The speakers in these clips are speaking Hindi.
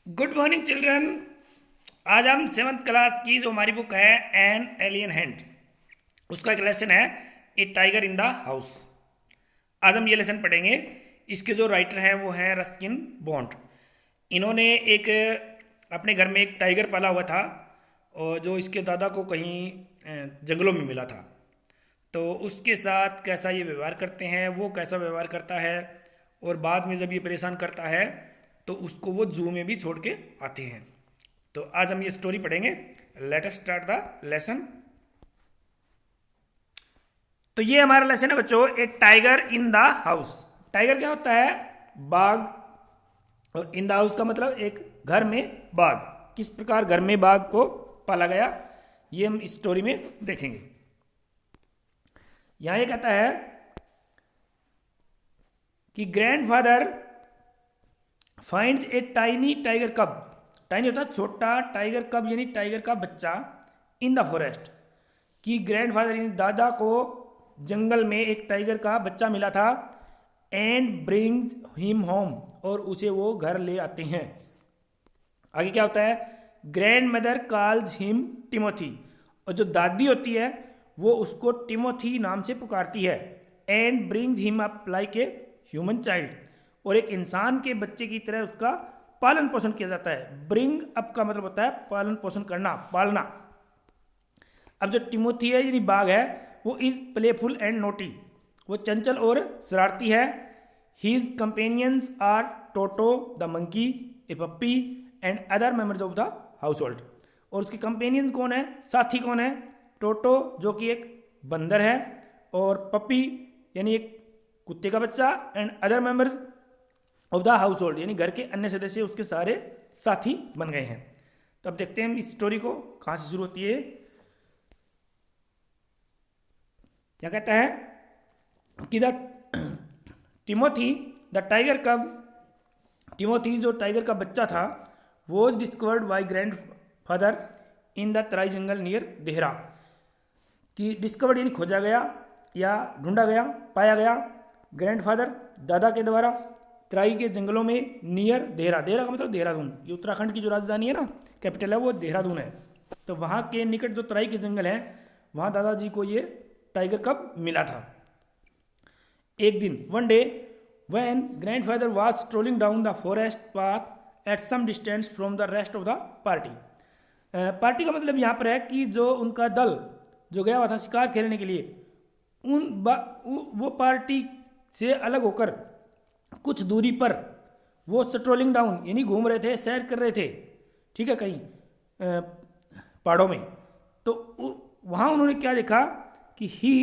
Good morning children. आज हम सेवन्थ क्लास की जो हमारी बुक है एन एलियन हैंड, उसका एक लेसन है ए टाइगर इन द हाउस। आज हम ये लेसन पढ़ेंगे। इसके जो राइटर हैं वो हैं रस्किन बॉन्ड। इन्होंने एक अपने घर में एक टाइगर पाला हुआ था और जो इसके दादा को कहीं जंगलों में मिला था। तो उसके साथ कैसा ये व्यवहार करते हैं, वो कैसा व्यवहार करता है, और बाद में जब ये परेशान करता है तो उसको वो जू में भी छोड़ के आते हैं। तो आज हम ये स्टोरी पढ़ेंगे। Let us start the lesson. तो ये हमारा लेसन है बच्चों, a tiger in the house. Tiger क्या होता है? बाघ। और इन द हाउस का मतलब एक घर में बाघ। किस प्रकार घर में बाघ को पाला गया ये हम इस स्टोरी में देखेंगे। यहां ये कहता है कि grandfather finds a tiny tiger कब। टाइनी होता है छोटा, टाइगर कब यानी टाइगर का बच्चा। इन द फॉरेस्ट, कि ग्रैंडफादर यानी दादा को जंगल में एक टाइगर का बच्चा मिला था। एंड ब्रिंग्स हिम होम, और उसे वो घर ले आते हैं। आगे क्या होता है? Grand mother calls him Timothy, और जो दादी होती है वो उसको टिमोथी नाम से पुकारती है। And brings him up like a human child, और एक इंसान के बच्चे की तरह उसका पालन पोषण किया जाता है। ब्रिंग अप का मतलब होता है पालन पोषण करना, पालना। अब जो टिमोथी है यानी बाघ है, वो इज प्लेफुल एंड नोटी, वो चंचल और शरारती है। His companions are Toto the monkey, a puppy and other members of the household. और उसके कंपेनियंस कौन है, साथी कौन है? टोटो जो कि एक बंदर है, और पप्पी यानी एक कुत्ते का बच्चा, and other members of the house hold यानी घर के अन्य सदस्य उसके सारे साथी बन गए हैं। तो अब देखते हैं हम इस स्टोरी को कहां से शुरू होती है। क्या कहता है कि द टिमोथी द टाइगर कब, टिमोथी जो टाइगर का बच्चा था, was discovered by grand father in the Terai jungle near Dehra. कि डिस्कवर्ड यानी खोजा गया या ढूंढा गया, पाया गया ग्रैंडफादर दादा के द्वारा तराई के जंगलों में नियर देहरा। देहरा का मतलब देहरादून, ये उत्तराखंड की जो राजधानी है ना, कैपिटल है वो देहरादून है। तो वहाँ के निकट जो तराई के जंगल हैं वहाँ दादाजी को ये टाइगर कब मिला था। एक दिन one day when grandfather was strolling down the forest path at some distance from the rest of the party. Party का मतलब यहाँ पर है कि जो उनका दल जो गया हुआ था शिकार खेलने के लिए, वो पार्टी से अलग होकर कुछ दूरी पर वो स्ट्रोलिंग डाउन यानी घूम रहे थे, सैर कर रहे थे, ठीक है, कहीं पहाड़ों में। तो वहाँ उन्होंने क्या देखा कि he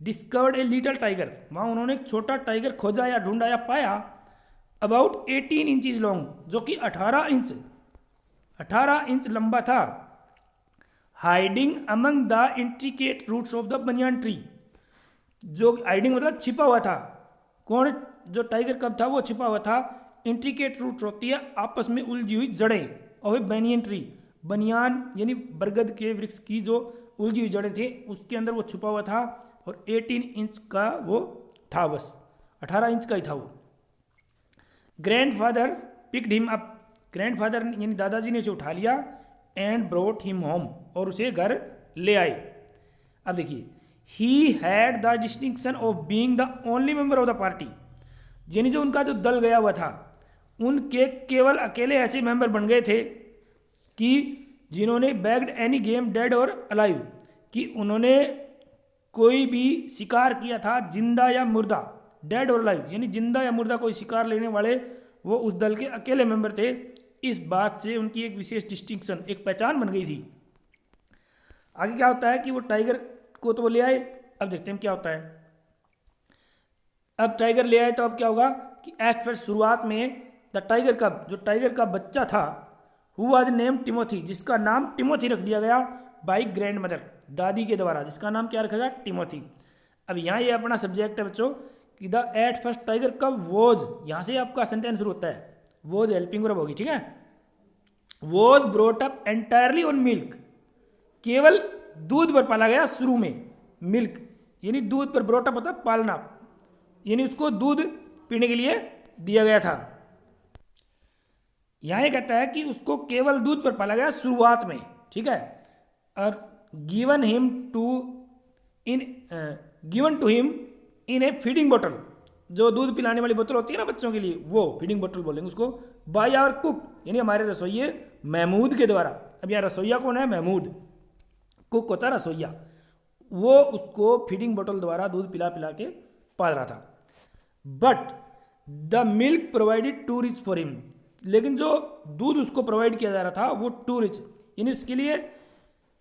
discovered a little tiger, वहाँ उन्होंने एक छोटा टाइगर खोजा या ढूंढा या पाया। अबाउट 18 इंचज लॉन्ग, जो कि 18 इंच लंबा था। Hiding among the intricate roots of the banyan tree, जो हाइडिंग मतलब छिपा हुआ था। कौन? जो टाइगर कब था वो छिपा हुआ था। इंट्रिकेट रूट्स होती है आपस में उलझी हुई जड़ें, और बनियान ट्री, बनियान यानी बरगद के वृक्ष की जो उलझी हुई जड़ें थे उसके अंदर वो छुपा हुआ था। और 18 इंच का वो था, बस 18 इंच का ही था वो। Grandfather picked him up, grandfather यानी दादाजी ने उसे उठा लिया। एंड ब्रोट हिम होम, और उसे घर ले आए। अब देखिए, he had the distinction of being the only member of the party, यानी जो उनका जो दल गया हुआ था उनके केवल अकेले ऐसे मेंबर बन गए थे कि जिन्होंने बैग्ड एनी गेम डेड और अलाइव, कि उन्होंने कोई भी शिकार किया था जिंदा या मुर्दा। डेड और अलाइव यानी जिंदा या मुर्दा कोई शिकार लेने वाले वो उस दल के अकेले मेंबर थे। इस बात से उनकी एक विशेष डिस्टिंक्शन, एक पहचान बन गई थी। आगे क्या होता है कि वो टाइगर को तो वो ले आए। अब देखते हैं क्या होता है। अब टाइगर ले आए तो अब क्या होगा कि एट फर्स्ट शुरुआत में द टाइगर कब, जो टाइगर का बच्चा था, हु वाज नेम टिमोथी, जिसका नाम टिमोथी रख दिया गया बाई ग्रैंड मदर, दादी के द्वारा, जिसका नाम क्या रखा गया? टिमोथी। अब यहाँ ये अपना सब्जेक्ट है बच्चों कि द एट फर्स्ट टाइगर कब वॉज, यहाँ से आपका सेंटेंस शुरू होता है। वॉज हेल्पिंग वर्ब होगी, ठीक है। Was brought up entirely on milk, केवल दूध पर पाला गया शुरू में। मिल्क यानी दूध पर, ब्रोट अप होता है पालना, यानी उसको दूध पीने के लिए दिया गया था। यहाँ ये कहता है कि उसको केवल दूध पर पाला गया शुरुआत में, ठीक है, और given to him in a feeding bottle, जो दूध पिलाने वाली बोतल होती है ना बच्चों के लिए, वो फीडिंग बोतल बोलेंगे उसको, बाय आवर कुक, यानी हमारे रसोइये महमूद के द्वारा। अब यहाँ रसोइया कौन है? महमूद। कुक होता है रसोइया, वो उसको फीडिंग बोतल द्वारा दूध पिला पिला के पाल रहा था। But the milk provided too rich for him, लेकिन जो दूध उसको प्रोवाइड किया जा रहा था वो टू रिच, यानी उसके लिए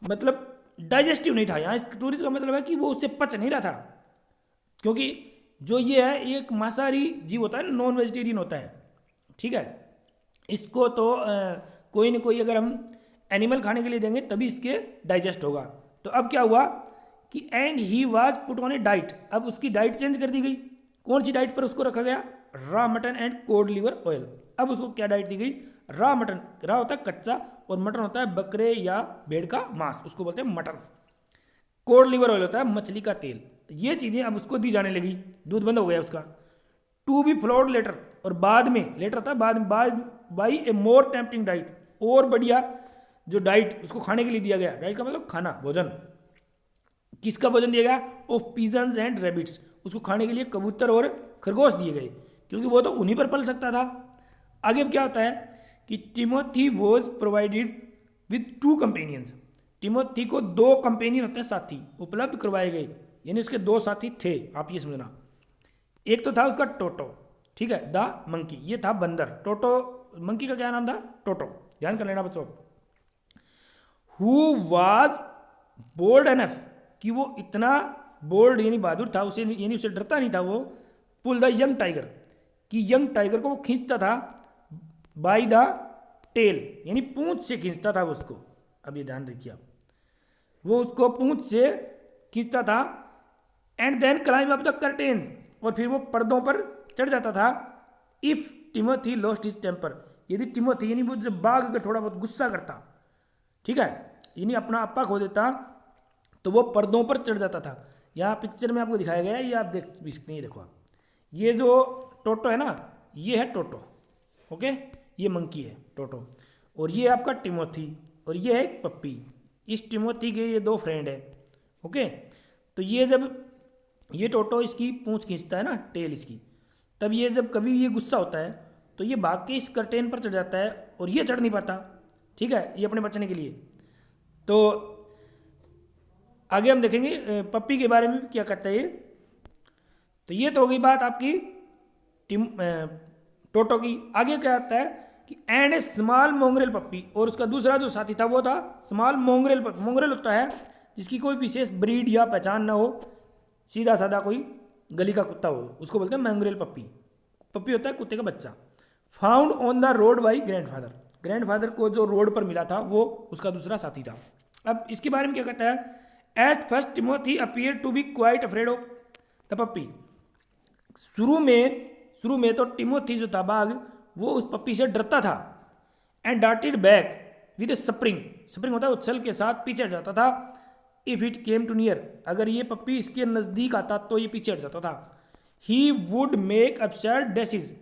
मतलब डाइजेस्टिव नहीं था। यहाँ इस टू रिच का मतलब है कि वो उससे पच नहीं रहा था, क्योंकि जो ये है ये एक मांसाहारी जीव होता है, नॉन वेजिटेरियन होता है, ठीक है। इसको तो कोई ना कोई अगर हम एनिमल खाने के लिए देंगे तभी इसके डाइजेस्ट होगा। तो अब क्या हुआ कि and he was put on A diet, अब उसकी डाइट चेंज कर दी गई। कौन सी डाइट पर उसको रखा गया? Raw mutton and code liver oil. अब उसको क्या डाइट दी गई? रॉ मटन, रॉ होता है कच्चा और मटन होता है बकरे या भेड़ का मांस, उसको बोलते हैं मटन। कोड लिवर ऑयल होता है मछली का तेल। ये चीज़ें अब उसको दी जाने लगी, दूध बंद हो गया उसका। टू बी फ्लोड लेटर, और बाद में, लेटर होता है बाद में, by A more tempting diet, और बढ़िया जो डाइट उसको खाने के लिए दिया गया। डाइट का मतलब खाना, भोजन। किसका भोजन दिया गया? ऑफ पिजन्स एंड रैबिट्स, उसको खाने के लिए कबूतर और खरगोश दिए गए, क्योंकि वो तो उन्हीं पर पल सकता था। आगे अब क्या होता है कि Timothy was provided with 2 companions, Timothy को 2 कंपेनियन होते हैं, साथी उपलब्ध करवाए गए, यानी उसके 2 साथी थे। आप ये समझना, एक तो था उसका टोटो, ठीक है, द मंकी, ये था बंदर। टोटो मंकी का क्या नाम था? टोटो। ध्यान कर लेना बच्चों। हु वाज बोल्ड एनफ, कि वो इतना बोल्ड यानी बहादुर था, उसे यानी उसे डरता नहीं था वो, पुल द यंग टाइगर, कि यंग टाइगर को वो खींचता था बाय द टेल, यानी पूंछ से खींचता था उसको। अब ये ध्यान रखिए आप, वो उसको पूंछ से खींचता था। And then climb up the curtain, और फिर वो पर्दों पर चढ़ जाता था। If Timothy lost his temper, यदि टिमोथी यानी वो जब बाघ अगर थोड़ा बहुत गुस्सा करता, ठीक है, यानी अपना अपा खो देता, तो वो पर्दों पर चढ़ जाता था। यहाँ पिक्चर में आपको दिखाया गया है, ये आप देख भी सकते हैं। देखो आप, ये जो टोटो है ना, ये है टोटो, ओके, ये मंकी है टोटो, और ये आपका टिमोथी, और ये है पप्पी। इस टिमोथी के ये 2 फ्रेंड है, ओके। तो ये जब ये टोटो इसकी पूंछ खींचता है ना, टेल इसकी, तब ये जब कभी ये गुस्सा होता है तो ये भाग के इस कर्टेन पर चढ़ जाता है, और ये चढ़ नहीं पाता, ठीक है, ये अपने बचने के लिए। तो आगे हम देखेंगे पप्पी के बारे में क्या कहता है ये। तो ये तो हो गई बात आपकी टोटो की। आगे क्या आता है कि एंड ए स्मॉल मोंगरेल पप्पी, और उसका दूसरा जो साथी था वो था स्मॉल मोंगरेल पप्पी। मोंगरेल होता है जिसकी कोई विशेष ब्रीड या पहचान ना हो, सीधा साधा कोई गली का कुत्ता हो, उसको बोलते हैं मोंगरेल पप्पी। पप्पी होता है कुत्ते का बच्चा। Found on the road by grandfather, grandfather को जो रोड पर मिला था वो उसका दूसरा साथी था। अब इसके बारे में क्या कहता है? At first Timothy appear to be quite afraid of the puppy. शुरू में तो टिमोथी जो था बाघ, वो उस पप्पी से डरता था। And darted back with a spring, spring होता है उछल के साथ पीछे हट जाता था। If it came too near, अगर ये पप्पी इसके नजदीक आता तो ये पीछे हट जाता था। ही वुड मेक अपशर्ट डैशेज,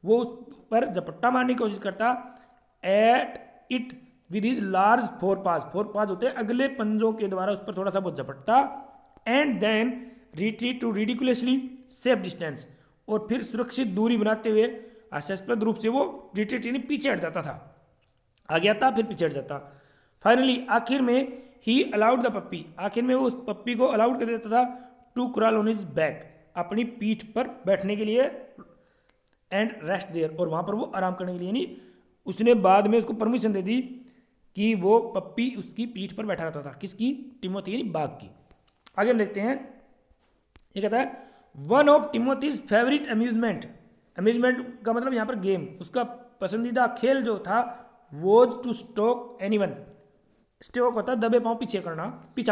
वो उस पर झपट्टा मारने की कोशिश करता। At it with his large 4 पास, 4 पास होते हैं अगले पंजों के द्वारा उस पर थोड़ा सा बहुत झपटता। And then retreat to ridiculously safe distance, और फिर सुरक्षित दूरी बनाते हुए हास्यास्पद रूप से वो रिट्रीट यानी पीछे हट जाता था। आगे आता फिर पीछे हट जाता। फाइनली आखिर में ही अलाउड द पप्पी, आखिर में वो उस पप्पी को अलाउड कर देता था to crawl on his back, अपनी पीठ पर बैठने के लिए। एंड रेस्ट देयर, और वहां पर वो आराम करने के लिए, यानी उसने बाद में उसको परमिशन दे दी कि वो पप्पी उसकी पीठ पर बैठा रहता था। किसकी? टिमोथी यानी बाघ की। आगे हम देखते हैं, ये कहता है one of Timothy's favourite amusement, amusement का मतलब यहाँ पर गेम, उसका पसंदीदा खेल जो था was to stalk anyone, stalk होता है दबे पांव पीछा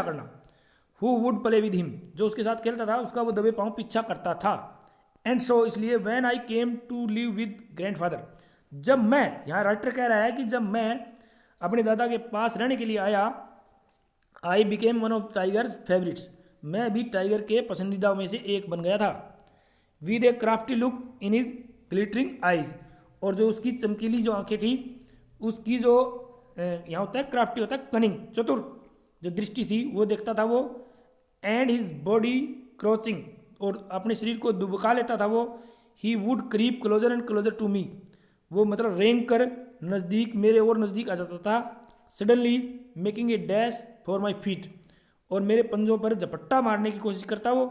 करना। Who would play with him, जो उसके साथ खेलता था उसका वो दबे पांव पीछा करता था। एंड सो इसलिए when I came to live with grandfather, जब मैं, यहाँ राइटर कह रहा है कि जब मैं अपने दादा के पास रहने के लिए आया, I became one of tigers favourites, मैं भी टाइगर के पसंदीदा में से एक बन गया था। With A crafty look in his glittering eyes, और जो उसकी चमकीली जो आंखें थी उसकी जो यहाँ होता है क्राफ्टी होता है कनिंग, चतुर जो दृष्टि थी वो देखता था वो। एंड हिज बॉडी क्रोचिंग, और अपने शरीर को दुबका लेता था वो। He would creep closer and closer to me, वो मतलब रेंग कर नज़दीक, मेरे और नज़दीक आ जाता था। Suddenly making a dash for my feet, और मेरे पंजों पर झपट्टा मारने की कोशिश करता वो।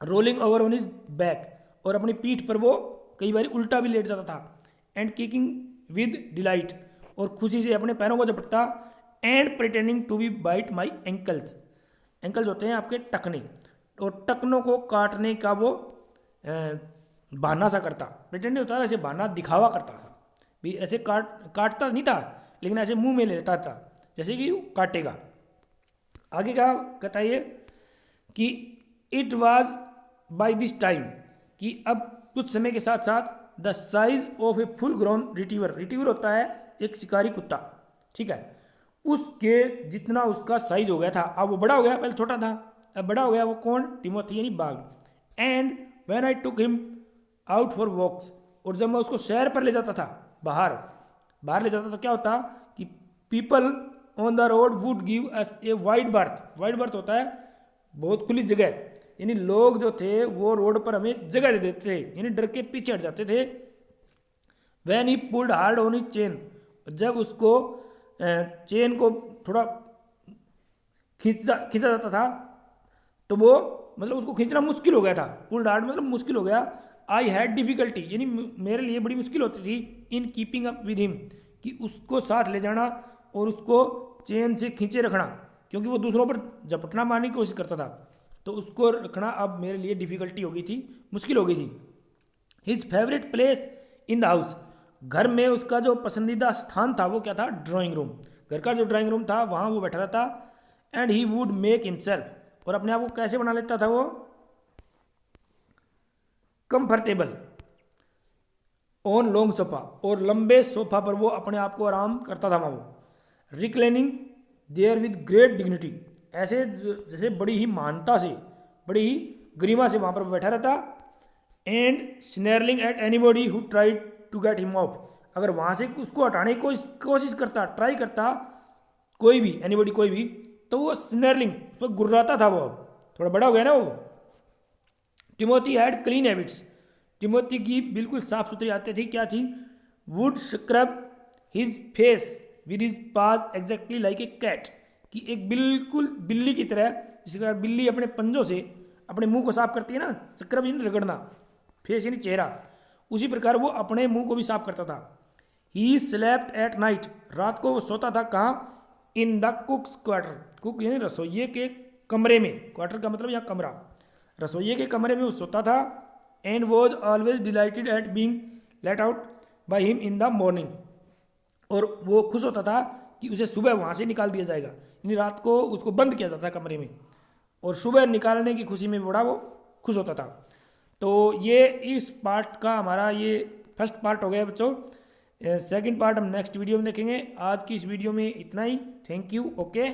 Rolling over on his back, और अपनी पीठ पर वो कई बार उल्टा भी लेट जाता था। एंड किकिंग विद डिलाइट, और खुशी से अपने पैरों को झपटता। And pretending to be bite my ankles, ankles होते हैं आपके टखने, और टखनों को काटने का वो बहाना सा करता। प्रिटेंड होता है वैसे बहाना दिखावा करता था भी, ऐसे काटता नहीं था लेकिन ऐसे मुंह में लेता था जैसे कि काटेगा। आगे क्या कहता है ये कि it was by this time, कि अब कुछ समय के साथ साथ the size of a full grown retriever, retriever होता है एक शिकारी कुत्ता, ठीक है, उसके जितना उसका साइज हो गया था। अब वो बड़ा हो गया, पहले छोटा था, अब बड़ा हो गया। वो कौन? टिमोथी यानी बाघ। And when I took him out for walks, और जब मैं उसको सैर पर ले जाता था, बाहर ले जाता था, क्या होता कि people on the road would give us a wide birth. Wide birth होता है बहुत खुली जगह, यानी लोग जो थे वो रोड पर हमें जगह दे देते थे, यानी डर के पीछे हट जाते थे। When he pulled hard on his chain, जब उसको चेन को थोड़ा खींचा जाता था तो वो मतलब उसको खींचना मुश्किल हो गया था। पुल्ड हार्ड मतलब मुश्किल हो गया। आई हैड डिफिकल्टी, यानी मेरे लिए बड़ी मुश्किल होती थी in keeping up with him, कि उसको साथ ले जाना और उसको चेन से खींचे रखना, क्योंकि वो दूसरों पर झपटना मारने की कोशिश करता था, तो उसको रखना अब मेरे लिए डिफिकल्टी हो गई थी, मुश्किल हो गई थी। His favourite place in the house, घर में उसका जो पसंदीदा स्थान था वो क्या था? Drawing room. घर का जो ड्राइंग रूम था वहाँ वो बैठा रहता। And he would make himself, और अपने आप को कैसे बना लेता था वो? कंफर्टेबल ऑन लॉन्ग सोफा, और लंबे सोफा पर वो अपने आप को आराम करता था वहाँ वो। Reclining there with great dignity, ऐसे जैसे बड़ी ही महानता से, बड़ी ही गरिमा से वहाँ पर बैठा रहता। And snarling at anybody who tried to get him off, अगर वहाँ से उसको हटाने की कोशिश करता, ट्राई करता कोई भी, एनीबॉडी कोई भी, तो वो स्नेरलिंग उस पर गुर्राता था वो। थोड़ा बड़ा हो गया ना वो। Timothy had clean habits, Timothy की बिल्कुल साफ सुथरी आदतें थी। क्या थी? Would scrub his face with his पाज एग्जैक्टली लाइक ए कैट, कि एक बिल्कुल बिल्ली की तरह, जिस प्रकार बिल्ली अपने पंजों से अपने मुंह को साफ करती है ना, स्क्रब यानी रगड़ना, फेस यानी चेहरा, उसी प्रकार वो अपने मुंह को भी साफ करता था। ही स्लेप्ट एट नाइट, रात को वो सोता था कहाँ? इन द कुक्स क्वार्टर, कुक यानी रसोइये के कमरे में, क्वार्टर का मतलब यहाँ कमरा, रसोइये के कमरे में वो सोता था। And was always dilated eight being let out by him in the morning, और वो खुश होता था कि उसे सुबह वहाँ से निकाल दिया जाएगा, यानी रात को उसको बंद किया जाता कमरे में, और सुबह निकालने की खुशी में बड़ा वो खुश होता था। तो ये इस पार्ट का हमारा ये फर्स्ट पार्ट हो गया बच्चों। सेकंड पार्ट हम नेक्स्ट वीडियो में देखेंगे। आज की इस वीडियो में इतना ही। Thank you. ओके।